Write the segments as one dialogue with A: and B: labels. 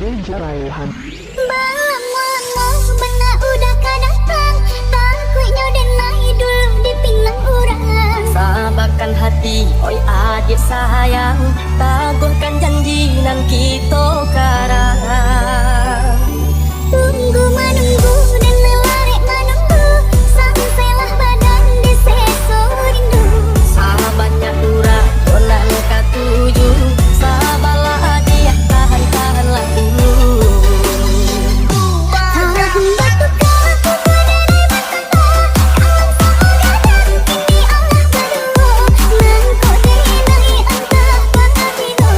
A: DJ Raihan.
B: Balamu bena udah kadang takutnya denai dulu di pinang urang.
C: Sabarkan hati, oi adik sayang, tangguhkan janji nan kita karang.
B: Tunggu menunggu dan melarek menunggu, sampailah badan di seso rindu.
C: Sahabatnya durah, donan katuju, sabarlah adik, tahan-tahanlah dulu.
B: Harapun batu kaku berdiri bertambah, kawan seorang dan kini Allah berdua. Mengkau dinai entah pangatido,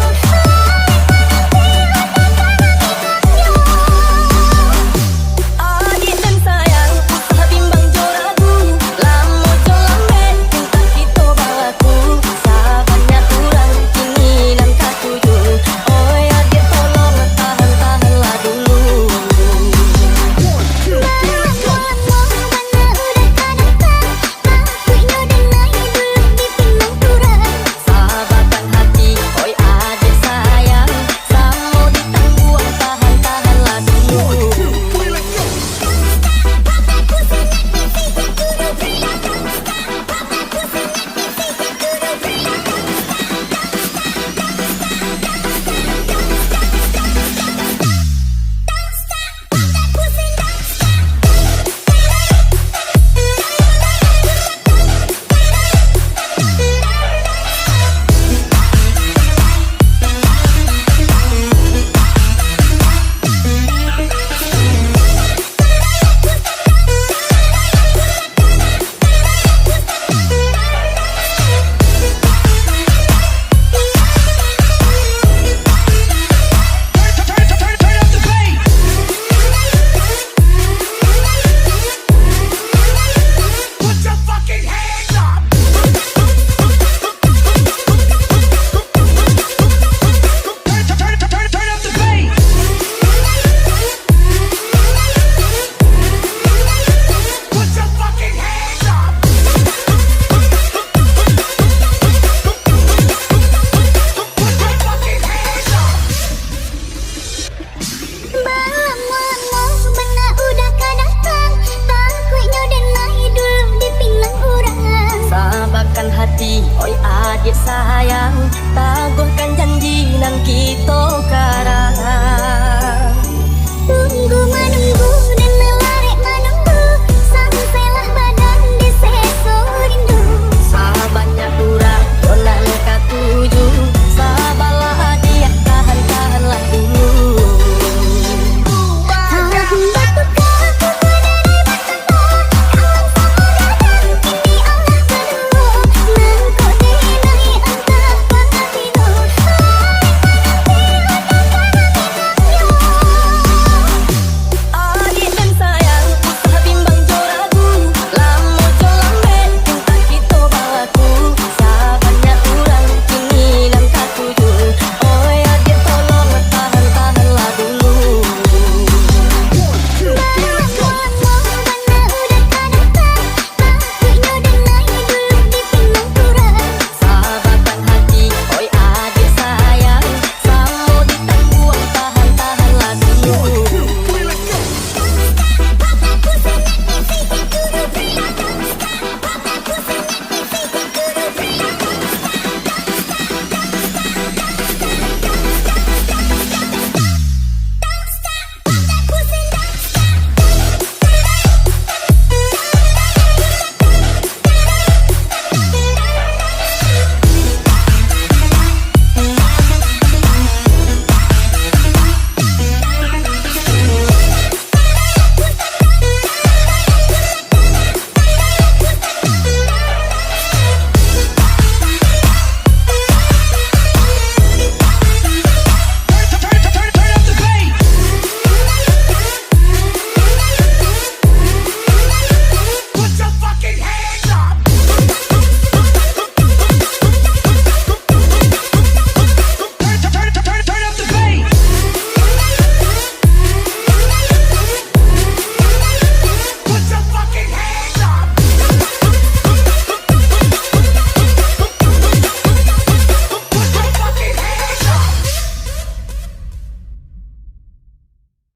C: Adik dan sayang, usah bimbang jo ragu, lamo jo lambe, cinta kita bawaku. Sahabatnya turang, kini nan katuju, oi adik tolong tahan-tahanlah dulu.
B: balamu bena udah kadang takutnya denai dulu di pinang urang.
C: Sahabatan hati, oi adik sayang, samo ditangguh, tahan-tahanlah dulu.
B: Balamu bena udah kadang takutnya denai dulu di pinang urang.
C: Sabarkan hati, oi adik sayang, tangguhkan janji nan kita